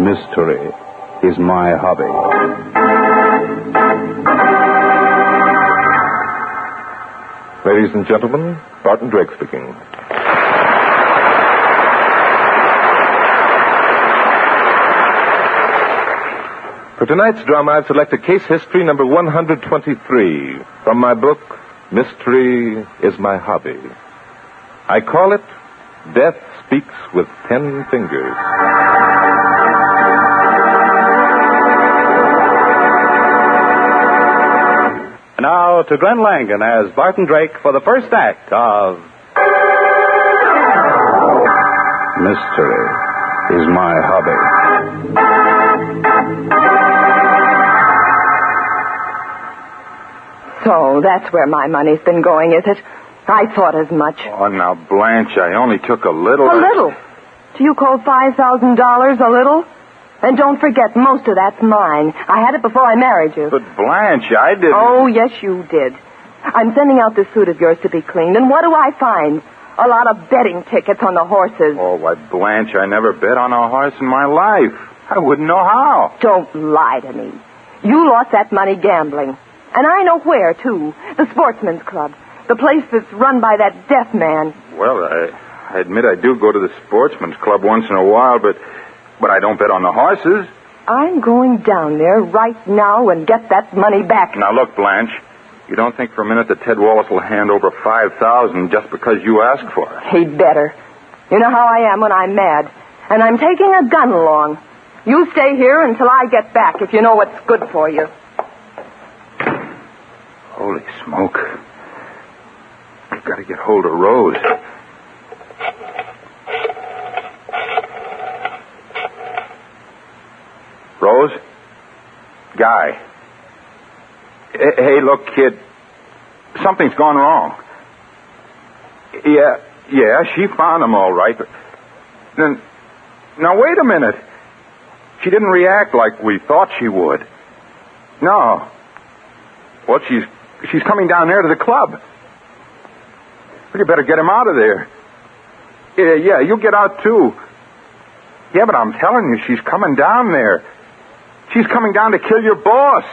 Mystery is my hobby. Ladies and gentlemen, Barton Drake speaking. For tonight's drama, I've selected case history number 123 from my book, Mystery is My Hobby. I call it Death Speaks with 10 Fingers. Now to Glenn Langan as Barton Drake for the first act of Mystery is my hobby. So that's where my money's been going, is it? I thought as much. Oh, now, Blanche, I only took a little. A little? Do you call $5,000 a little? And don't forget, most of that's mine. I had it before I married you. But, Blanche, I didn't... Oh, yes, you did. I'm sending out this suit of yours to be cleaned, and what do I find? A lot of betting tickets on the horses. Oh, why, Blanche, I never bet on a horse in my life. I wouldn't know how. Don't lie to me. You lost that money gambling. And I know where, too. The Sportsman's Club. The place that's run by that deaf man. Well, I admit I do go to the Sportsman's Club once in a while, but I don't bet on the horses. I'm going down there right now and get that money back. Now, look, Blanche, you don't think for a minute that Ted Wallace will hand over $5,000 just because you asked for it? He'd better. You know how I am when I'm mad. And I'm taking a gun along. You stay here until I get back, if you know what's good for you. Holy smoke. I've got to get hold of Rose. Rose? Guy. Hey, look, kid. Something's gone wrong. Yeah, she found him all right. But then, now, wait a minute. She didn't react like we thought she would. No. Well, she's coming down there to the club. Well, you better get him out of there. Yeah, you get out, too. Yeah, but I'm telling you, she's coming down there. She's coming down to kill your boss.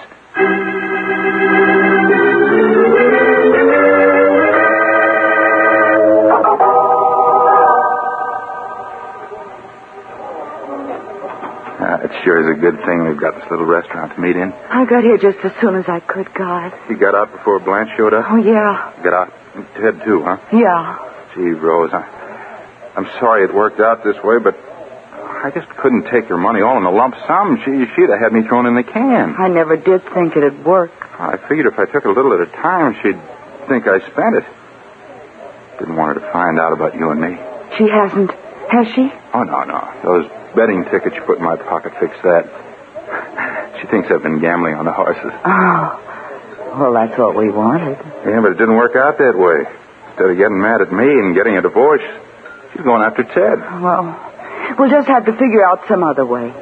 It sure is a good thing we've got this little restaurant to meet in. I got here just as soon as I could, guys. You got out before Blanche showed up? Oh, yeah. You got out? Ted, too, huh? Yeah. Gee, Rose, I'm sorry it worked out this way, but I just couldn't take your money all in a lump sum. She'd have had me thrown in the can. I never did think it'd work. I figured if I took a little at a time, she'd think I spent it. Didn't want her to find out about you and me. She hasn't, has she? Oh, no. Those betting tickets you put in my pocket fixed that. She thinks I've been gambling on the horses. Oh. Well, that's what we wanted. Yeah, but it didn't work out that way. Instead of getting mad at me and getting a divorce, she's going after Ted. Well, we'll just have to figure out some other way.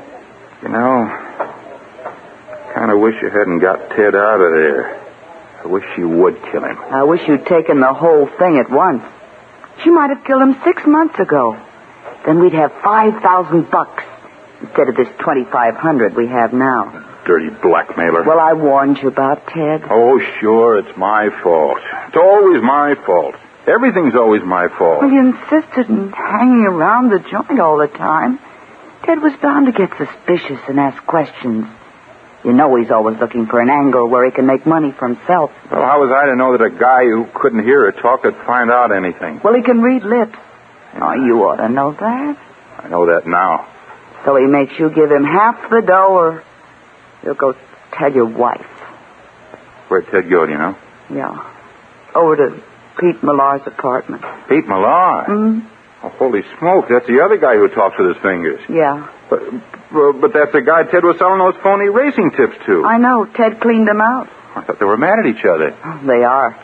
You know, I kind of wish you hadn't got Ted out of there. I wish you would kill him. I wish you'd taken the whole thing at once. She might have killed him 6 months ago. Then we'd have $5,000 instead of this $2,500 we have now. Dirty blackmailer. Well, I warned you about Ted. Oh, sure, it's my fault. It's always my fault. Everything's always my fault. Well, you insisted on hanging around the joint all the time. Ted was bound to get suspicious and ask questions. You know he's always looking for an angle where he can make money for himself. Well, how was I to know that a guy who couldn't hear her talk could find out anything? Well, he can read lips. Oh, you ought to know that. I know that now. So he makes you give him half the dough or he'll go tell your wife. Where'd Ted go, do you know? Yeah. Over to Pete Millar's apartment. Pete Millar? Mm-hmm. Oh, holy smoke, that's the other guy who talks with his fingers. Yeah. But that's the guy Ted was selling those phony racing tips to. I know. Ted cleaned them out. I thought they were mad at each other. Oh, they are.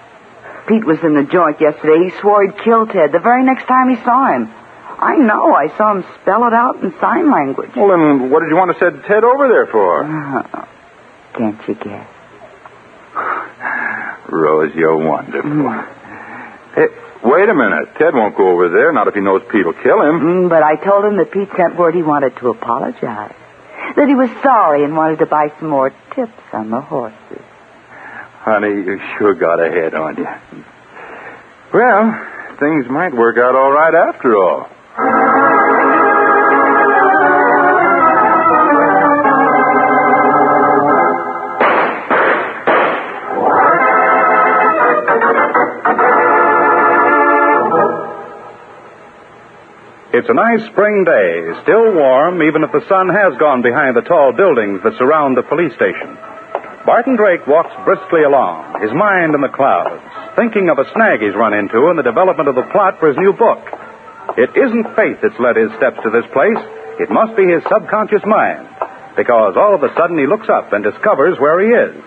Pete was in the joint yesterday. He swore he'd kill Ted the very next time he saw him. I know. I saw him spell it out in sign language. Well, then what did you want to send Ted over there for? Can't you guess? Rose, you're wonderful. Hey, wait a minute. Ted won't go over there, not if he knows Pete will kill him. But I told him that Pete sent word he wanted to apologize. Said he was sorry and wanted to buy some more tips on the horses. Honey, you sure got a head on you. Well, things might work out all right after all. It's a nice spring day, still warm, even if the sun has gone behind the tall buildings that surround the police station. Barton Drake walks briskly along, his mind in the clouds, thinking of a snag he's run into in the development of the plot for his new book. It isn't fate that's led his steps to this place. It must be his subconscious mind, because all of a sudden he looks up and discovers where he is.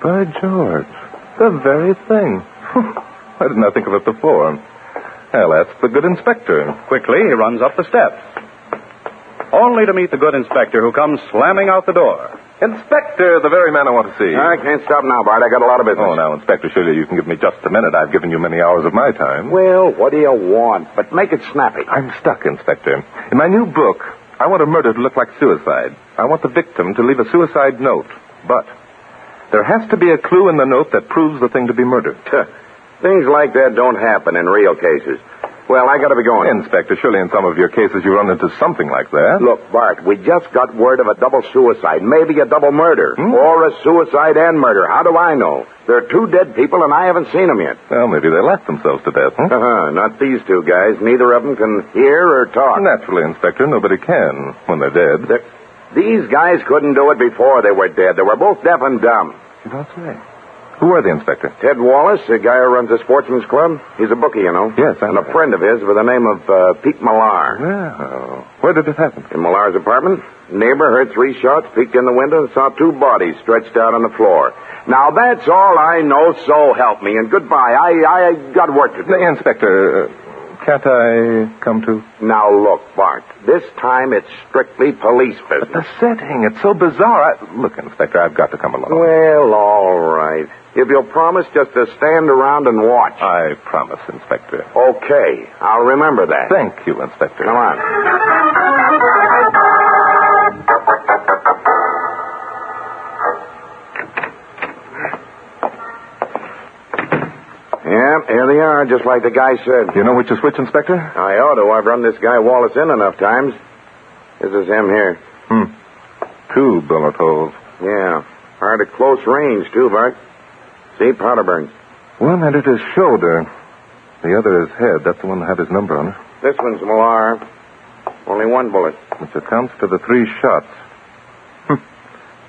By George, the very thing. I did not think of it before. I'll ask the good inspector. Quickly, he runs up the steps, only to meet the good inspector who comes slamming out the door. Inspector, the very man I want to see. I can't stop now, Bart. I got a lot of business. Oh, now, Inspector, surely you can give me just a minute. I've given you many hours of my time. Well, what do you want? But make it snappy. I'm stuck, Inspector. In my new book, I want a murder to look like suicide. I want the victim to leave a suicide note. But there has to be a clue in the note that proves the thing to be murder. Things like that don't happen in real cases. Well, I gotta be going. Inspector, surely in some of your cases you run into something like that. Look, Bart, we just got word of a double suicide, maybe a double murder, or a suicide and murder. How do I know? There are two dead people, and I haven't seen them yet. Well, maybe they laughed themselves to death, Not these two guys. Neither of them can hear or talk. Naturally, Inspector, nobody can when they're dead. These guys couldn't do it before they were dead. They were both deaf and dumb. You don't say. Who are they, Inspector? Ted Wallace, the guy who runs the sportsman's club. He's a bookie, you know. Yes, I know. And a friend of his by the name of Pete Millar. Well, where did it happen? In Millar's apartment. Neighbor heard 3 shots, peeked in the window, and saw 2 bodies stretched out on the floor. Now, that's all I know, so help me. And goodbye. I got work to do. Inspector, can't I come too? Now, look, Bart. This time it's strictly police business. But the setting, it's so bizarre. Look, Inspector, I've got to come along. Well, all right. If you'll promise just to stand around and watch. I promise, Inspector. Okay. I'll remember that. Thank you, Inspector. Come on. Yeah, here they are, just like the guy said. Do you know which is which, Inspector? I ought to. I've run this guy Wallace in enough times. This is him here. 2 bullet holes. Yeah. Hard at close range, too, Bart. See, powder burns. One entered his shoulder. The other his head. That's the one that had his number on it. This one's Millar. Only 1 bullet. Which accounts for the 3 shots.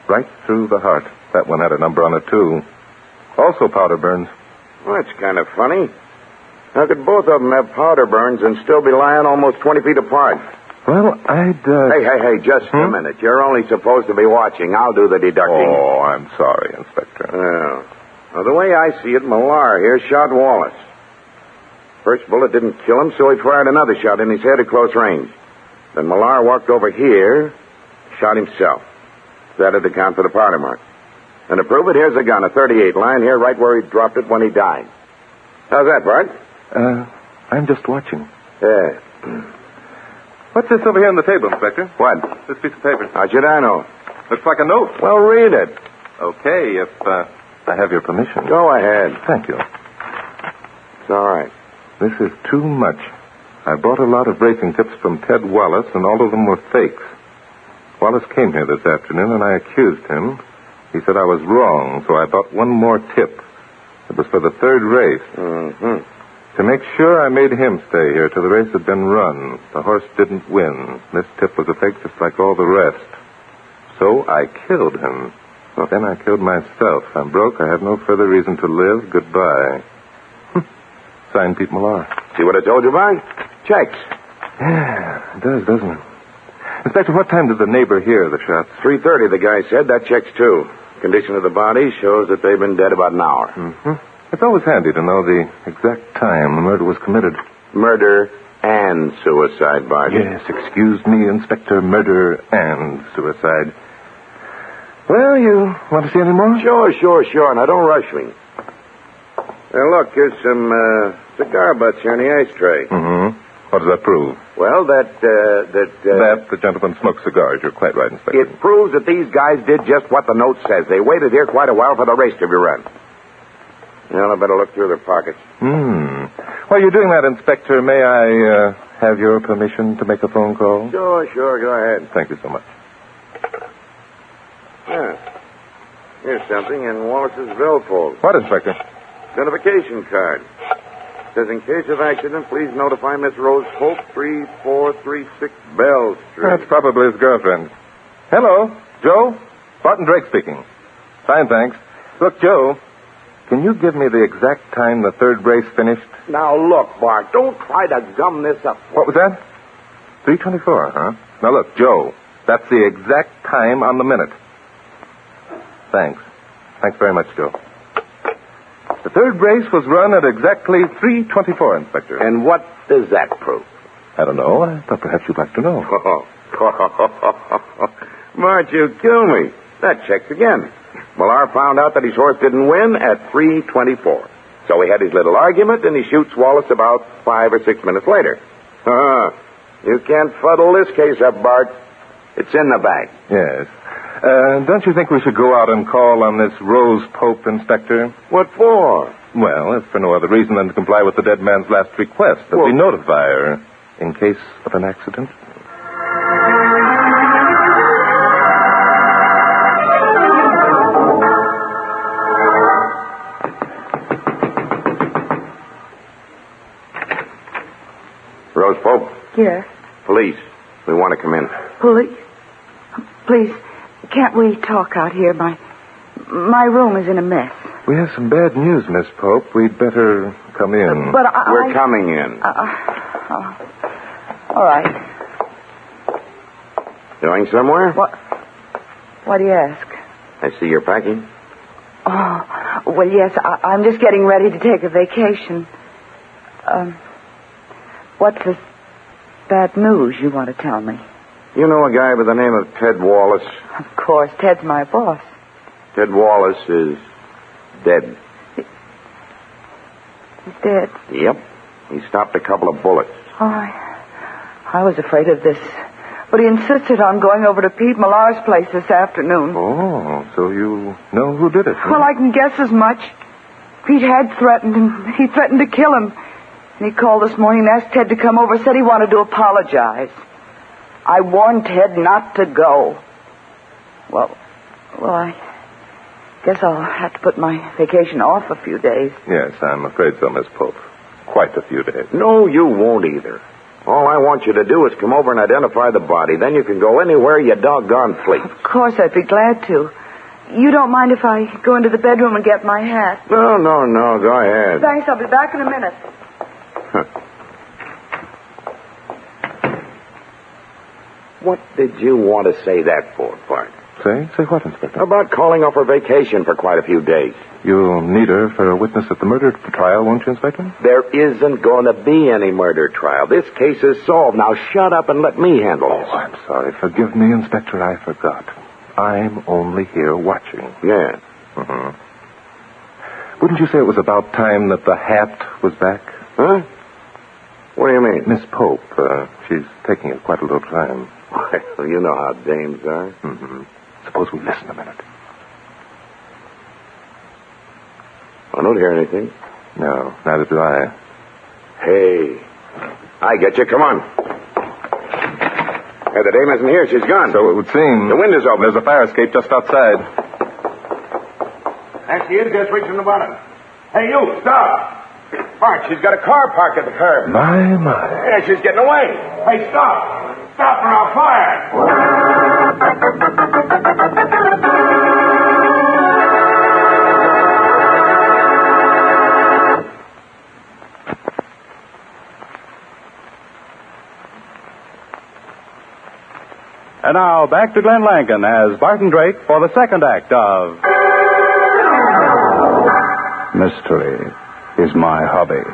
Right through the heart. That one had a number on it, too. Also powder burns. Well, that's kind of funny. How could both of them have powder burns and still be lying almost 20 feet apart? Well, I'd... Hey, just a minute. You're only supposed to be watching. I'll do the deducting. Oh, I'm sorry, Inspector. Well, the way I see it, Millar here shot Wallace. First bullet didn't kill him, so he fired another shot in his head at close range. Then Millar walked over here, shot himself. That'd account for the powder mark. And to prove it, here's a gun, a .38, lying here right where he dropped it when he died. How's that, Bart? I'm just watching. Yeah. What's this over here on the table, Inspector? What? This piece of paper. How should I know? Looks like a note. Well, read it. Okay, if I have your permission. Go ahead. Thank you. It's all right. This is too much. I bought a lot of racing tips from Ted Wallace, and all of them were fakes. Wallace came here this afternoon, and I accused him. He said I was wrong, so I bought one more tip. It was for the 3rd race. To make sure, I made him stay here till the race had been run. The horse didn't win. This tip was a fake just like all the rest. So I killed him. Then I killed myself. I'm broke. I have no further reason to live. Goodbye. Signed, Pete Millar. See what I told you, Bart? Checks. Yeah, it does, doesn't it? Inspector, what time did the neighbor hear the shots? 3:30, the guy said. That checks, too. Condition of the body shows that they've been dead about an hour. It's always handy to know the exact time the murder was committed. Murder and suicide, Bart. Yes, excuse me, Inspector. Murder and suicide. Well, you want to see any more? Sure. Now, don't rush me. Look, here's some cigar butts here in the ashtray. What does that prove? Well, that That the gentleman smokes cigars. You're quite right, Inspector. it proves that these guys did just what the note says. They waited here quite a while for the rest of your run. Well, I better look through their pockets. While you're doing that, Inspector, may I have your permission to make a phone call? Sure, go ahead. Thank you so much. Yeah. Here's something in Wallace's billfold. What, Inspector? Identification card. Says, in case of accident, please notify Miss Rose Pope, 3436 Bell Street. That's probably his girlfriend. Hello, Joe? Barton Drake speaking. Fine, thanks. Look, Joe, can you give me the exact time the third race finished? Now, look, Bart, don't try to gum this up. What was that? 3:24, huh? Now, look, Joe, that's the exact time on the minute. Thanks. Thanks very much, Joe. The third race was run at exactly 3:24, Inspector. And what does that prove? I don't know. I thought perhaps you'd like to know. Bart, you kill me. That checks again. Millar found out that his horse didn't win at 3:24. So he had his little argument, and he shoots Wallace about 5 or 6 minutes later. You can't fuddle this case up, Bart. It's in the bag. Yes. Don't you think we should go out and call on this Rose Pope, Inspector? What for? Well, if for no other reason than to comply with the dead man's last request, that we notify her in case of an accident. Rose Pope? Yes. Police. We want to come in. Police? Please, can't we talk out here? My room is in a mess. We have some bad news, Miss Pope. We'd better come in. But We're coming in. All right. Going somewhere? What? Why do you ask? I see you're packing. Oh, well, yes, I'm just getting ready to take a vacation. What's this bad news you want to tell me? You know a guy by the name of Ted Wallace? Of course, Ted's my boss. Ted Wallace is dead. He's dead? Yep. He stopped a couple of bullets. Oh, I was afraid of this. But he insisted on going over to Pete Millar's place this afternoon. Oh, so you know who did it? Huh? Well, I can guess as much. Pete had threatened him. He threatened to kill him. And he called this morning and asked Ted to come over, said he wanted to apologize. I warned Ted not to go. Well, I guess I'll have to put my vacation off a few days. Yes, I'm afraid so, Miss Pope. Quite a few days. No, you won't either. All I want you to do is come over and identify the body. Then you can go anywhere you doggone please. Of course, I'd be glad to. You don't mind if I go into the bedroom and get my hat? No. Go ahead. Thanks, I'll be back in a minute. What did you want to say that for, Bart? Say what, Inspector? About calling off her vacation for quite a few days. You'll need her for a witness at the murder trial, won't you, Inspector? There isn't going to be any murder trial. This case is solved. Now shut up and let me handle this. Oh, I'm sorry. Forgive me, Inspector. I forgot. I'm only here watching. Yeah. Mm-hmm. Wouldn't you say it was about time that the hat was back? Huh? What do you mean? Miss Pope, she's taking it quite a little time. Well, you know how dames are. Mm-hmm. Suppose we listen a minute. I don't hear anything. No, neither do I. Hey. I get you. Come on. Hey, the dame isn't here. She's gone. So it would seem. The window's open. There's a fire escape just outside. There she is, just reaching the bottom. Hey, you, stop. Bart, she's got a car parked at the curb. My. Yeah, she's getting away. Hey, stop. Stop or I'll fire. And now back to Glenn Langan as Barton Drake for the second act of Mystery is my hobby.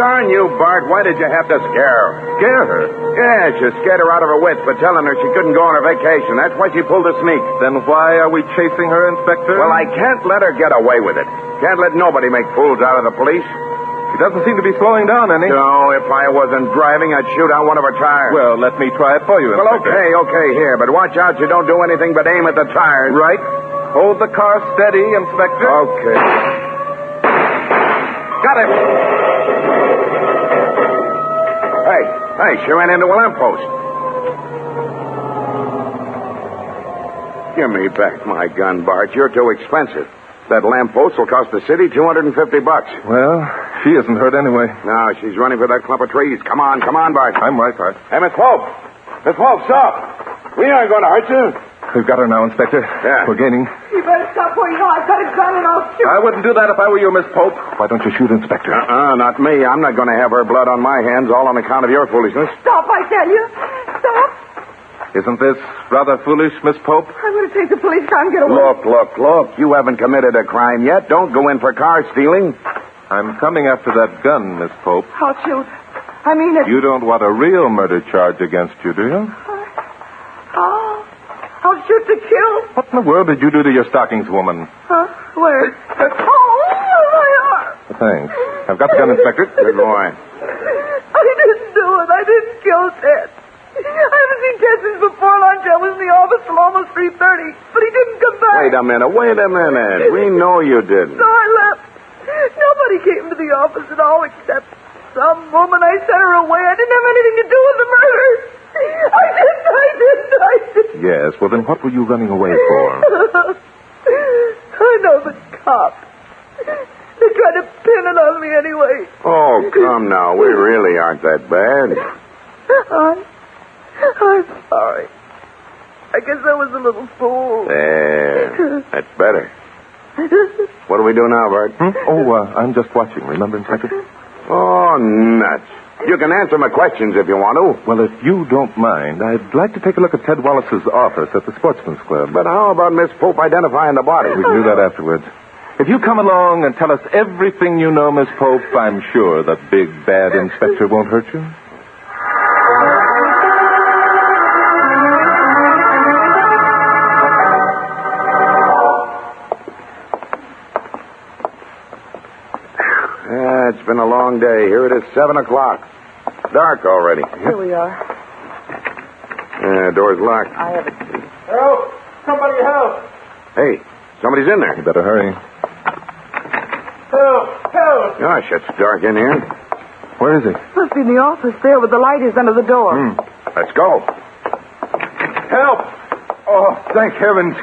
darn you, Bart. Why did you have to scare her? Scare her? Yes, you scared her out of her wits for telling her she couldn't go on her vacation. That's why she pulled a sneak. Then why are we chasing her, Inspector? Well, I can't let her get away with it. Can't let nobody make fools out of the police. She doesn't seem to be slowing down any. No, if I wasn't driving, I'd shoot out one of her tires. Well, let me try it for you, Well, Inspector. okay, here. But watch out you don't do anything but aim at the tires. Right. Hold the car steady, Inspector. Okay. Got it. Hey, she ran into a lamppost. Give me back my gun, Bart. You're too expensive. That lamppost will cost the city $250. Well, she isn't hurt anyway. No, she's running for that clump of trees. Come on, Bart. I'm right, Bart. Hey, Miss Pope. Miss Pope, stop. We aren't going to hurt you. We've got her now, Inspector. Yeah. We're gaining. You better stop where you are. I've got a gun and I'll shoot. I wouldn't do that if I were you, Miss Pope. Why don't you shoot, Inspector? Not me. I'm not going to have her blood on my hands, all on account of your foolishness. Stop, I tell you. Stop. Isn't this rather foolish, Miss Pope? I'm going to take the police car and get away. Look. You haven't committed a crime yet. Don't go in for car stealing. I'm coming after that gun, Miss Pope. I'll shoot. I mean it. You don't want a real murder charge against you, do you? I'll shoot to kill. What in the world did you do to your stockings, woman? Huh? Where? My arm. Thanks. I've got the gun, Inspector. Good boy. I didn't do it. I didn't kill Ted. I haven't seen Ted since before lunch. I was in the office till almost 3:30, but he didn't come back. Wait a minute. We know you didn't. So I left. Nobody came to the office at all except some woman. I sent her away. I didn't have anything to do with the murder. I didn't. Yes, well, then what were you running away for? I know the cops. They tried to pin it on me anyway. Oh, come now. We really aren't that bad. I'm sorry. I guess I was a little fool. There. That's better. What do we do now, Bart? I'm just watching. Remember, Inspector? Oh, nuts. You can answer my questions if you want to. Well, if you don't mind, I'd like to take a look at Ted Wallace's office at the Sportsman's Club. But how about Miss Pope identifying the body? We can do that afterwards. If you come along and tell us everything you know, Miss Pope, I'm sure the big, bad inspector won't hurt you. It's been a long day. Here it is, 7 o'clock. Dark already. Here we are. Door's locked. I have a key. Help! Somebody help! Hey, somebody's in there. You better hurry. Help! Gosh, it's dark in here. Where is he? Must be in the office there where the light is under the door. Let's go. Help! Oh, thank heavens.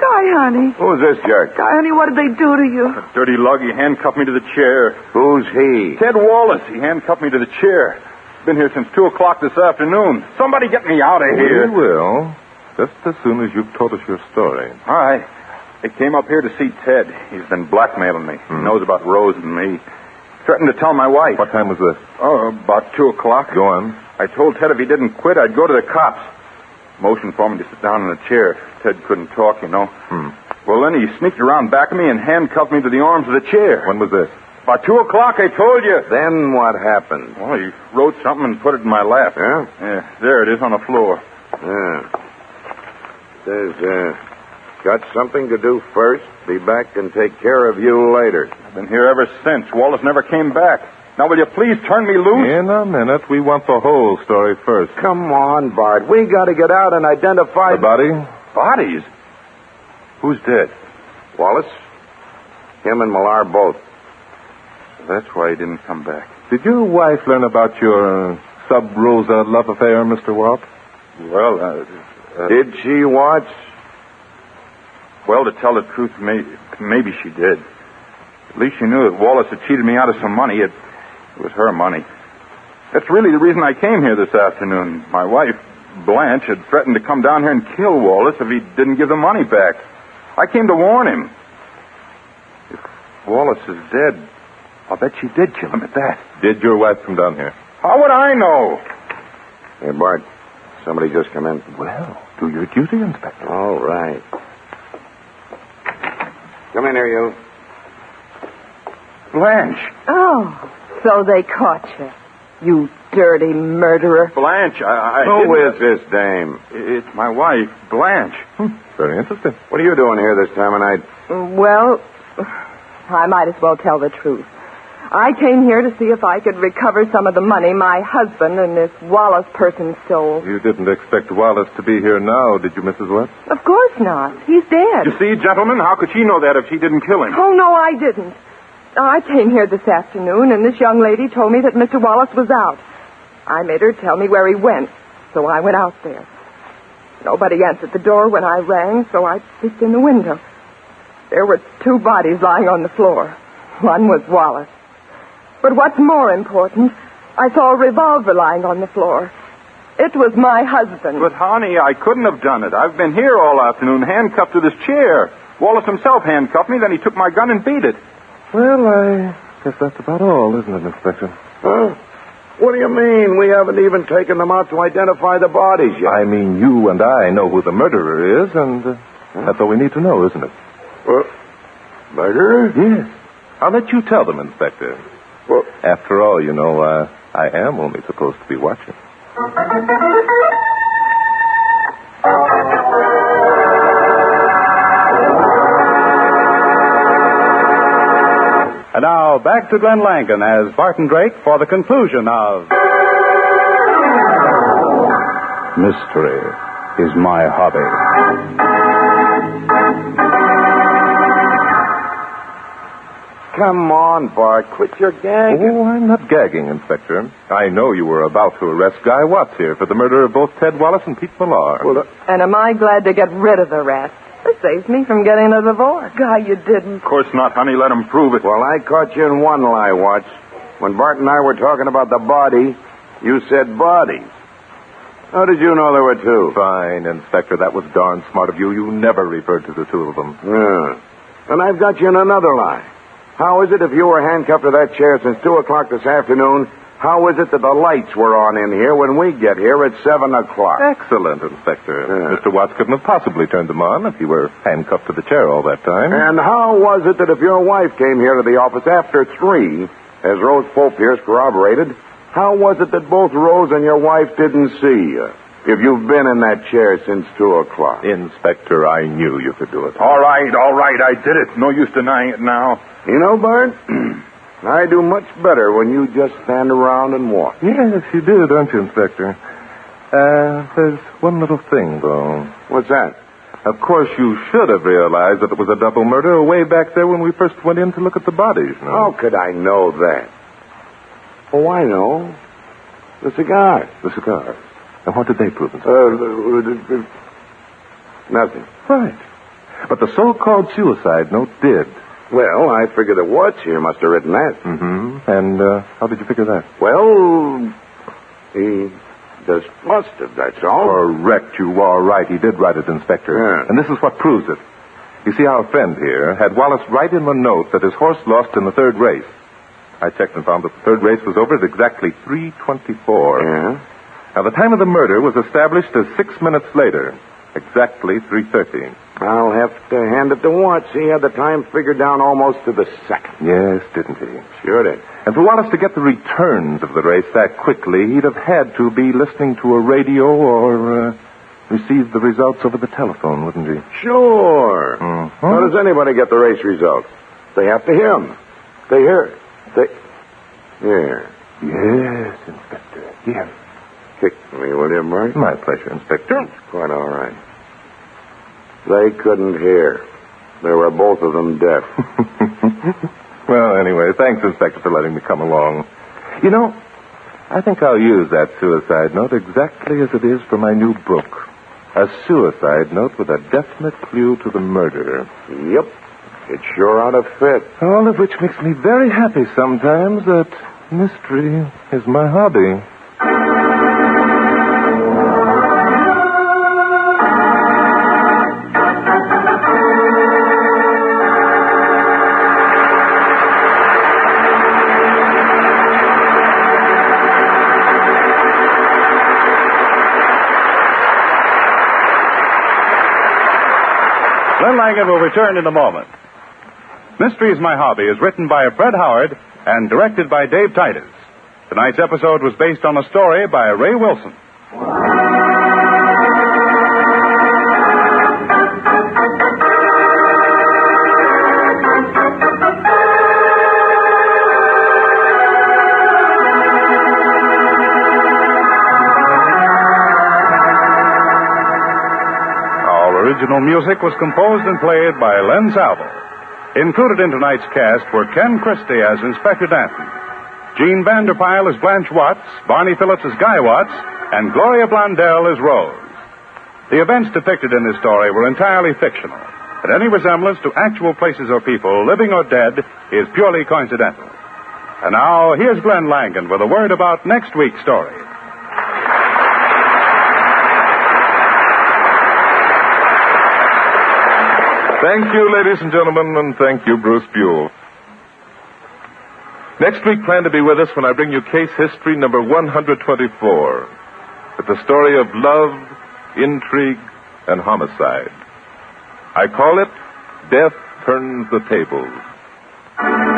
Guy, honey. Who's this jerk? Guy, honey, what did they do to you? Dirty lug, he handcuffed me to the chair. Who's he? Ted Wallace, he handcuffed me to the chair. Been here since 2 o'clock this afternoon. Somebody get me out of here. We will, just as soon as you've told us your story. All right. I came up here to see Ted. He's been blackmailing me. He knows about Rose and me. Threatened to tell my wife. What time was this? Oh, about 2 o'clock. Go on. I told Ted if he didn't quit, I'd go to the cops. Motioned for me to sit down in a chair. Ted couldn't talk, you know. Well, then he sneaked around back of me and handcuffed me to the arms of the chair. When was this? About 2 o'clock, I told you. Then what happened? Well, he wrote something and put it in my lap. Yeah? Yeah, there it is on the floor. Yeah. Says, got something to do first. Be back and take care of you later. I've been here ever since. Wallace never came back. Now, will you please turn me loose? In a minute. We want the whole story first. Come on, Bart. We got to get out and identify... The body? Bodies? Who's dead? Wallace? Him and Millar both. That's why he didn't come back. Did your wife learn about your sub-Rosa love affair, Mr. Walt? Well, Did she watch? Well, to tell the truth, maybe she did. At least she knew that Wallace had cheated me out of some money. It was her money. That's really the reason I came here this afternoon. My wife, Blanche, had threatened to come down here and kill Wallace if he didn't give the money back. I came to warn him. If Wallace is dead, I'll bet she did kill him at that. Did your wife come down here? How would I know? Hey, Bart, somebody just come in. Well, do your duty, Inspector. All right. Come in here, you. Blanche. Oh, So they caught you. You dirty murderer. Blanche, Who is this dame? It's my wife, Blanche. Very interesting. What are you doing here this time of night? Well, I might as well tell the truth. I came here to see if I could recover some of the money my husband and this Wallace person stole. You didn't expect Wallace to be here now, did you, Mrs. West? Of course not. He's dead. You see, gentlemen, how could she know that if she didn't kill him? Oh, no, I didn't. I came here this afternoon, and this young lady told me that Mr. Wallace was out. I made her tell me where he went, so I went out there. Nobody answered the door when I rang, so I peeked in the window. There were 2 bodies lying on the floor. One was Wallace. But what's more important, I saw a revolver lying on the floor. It was my husband. But, honey, I couldn't have done it. I've been here all afternoon, handcuffed to this chair. Wallace himself handcuffed me, then he took my gun and beat it. Well, I guess that's about all, isn't it, Inspector? Huh? What do you mean? We haven't even taken them out to identify the bodies yet. I mean, you and I know who the murderer is, and that's all we need to know, isn't it? Murderer? Yes. I'll let you tell them, Inspector. Well, After all, you know, I am only supposed to be watching. And now, back to Glenn Langan as Barton Drake for the conclusion of... Mystery is my hobby. come on, Bart. Quit your gagging. Oh, I'm not gagging, Inspector. I know you were about to arrest Guy Watts here for the murder of both Ted Wallace and Pete Millar. Well, And am I glad to get rid of the rat? This saves me from getting a divorce. Guy, you didn't. Of course not, honey. Let him prove it. Well, I caught you in one lie, Watts. When Bart and I were talking about the body, you said bodies. How did you know there were two? Fine, Inspector. That was darn smart of you. You never referred to the two of them. Yeah. And I've got you in another lie. How is it if you were handcuffed to that chair since 2 o'clock this afternoon, how is it that the lights were on in here when we get here at 7 o'clock? Excellent, Inspector. Mr. Watts couldn't have possibly turned them on if you were handcuffed to the chair all that time. And how was it that if your wife came here to the office after 3, as Rose Popierce corroborated, how was it that both Rose and your wife didn't see you if you've been in that chair since 2 o'clock? Inspector, I knew you could do it. All right, I did it. No use denying it now. You know, Bart, I do much better when you just stand around and watch. Yes, you do, don't you, Inspector? There's one little thing, though. What's that? Of course, you should have realized that it was a double murder way back there when we first went in to look at the bodies, no? How could I know that? Oh, I know. The cigars. The cigars. And what did they prove, Inspector? Nothing. Right. But the so-called suicide note did. Well, I figure that Watts here must have written that. Mm-hmm. And how did you figure that? Well, he just must have, that's all. Correct, you are right. He did write it, Inspector. Yeah. And this is what proves it. You see, our friend here had Wallace write in the note that his horse lost in the third race. I checked and found that the third race was over at exactly 3:24. Yeah? Now, the time of the murder was established as 6 minutes later, exactly 3:30. I'll have to hand it to Watts. He had the time figured down almost to the second. Yes, didn't he? Sure did. And for Wallace to get the returns of the race that quickly, he'd have had to be listening to a radio or receive the results over the telephone, wouldn't he? Sure. Mm-hmm. How does anybody get the race results? They have to hear them. They hear it. Here. Yes, Inspector. Here. Kick me, will you, Bart? My pleasure, Inspector. Quite all right. They couldn't hear. They were both of them deaf. Well, anyway, thanks, Inspector, for letting me come along. You know, I think I'll use that suicide note exactly as it is for my new book. A suicide note with a definite clue to the murder. Yep. It sure ought to fit. All of which makes me very happy sometimes that mystery is my hobby. Glenn Langan will return in a moment. Mystery is My Hobby is written by Fred Howard and directed by Dave Titus. Tonight's episode was based on a story by Ray Wilson. Original music was composed and played by Len Salvo. Included in tonight's cast were Ken Christie as Inspector Danton, Jean Vanderpyle as Blanche Watts, Barney Phillips as Guy Watts, and Gloria Blondell as Rose. The events depicted in this story were entirely fictional, and any resemblance to actual places or people, living or dead, is purely coincidental. And now, here's Glenn Langan with a word about next week's story. Thank you, ladies and gentlemen, and thank you, Bruce Buell. Next week, plan to be with us when I bring you case history number 124. It's a story of love, intrigue, and homicide. I call it Death Turns the Tables.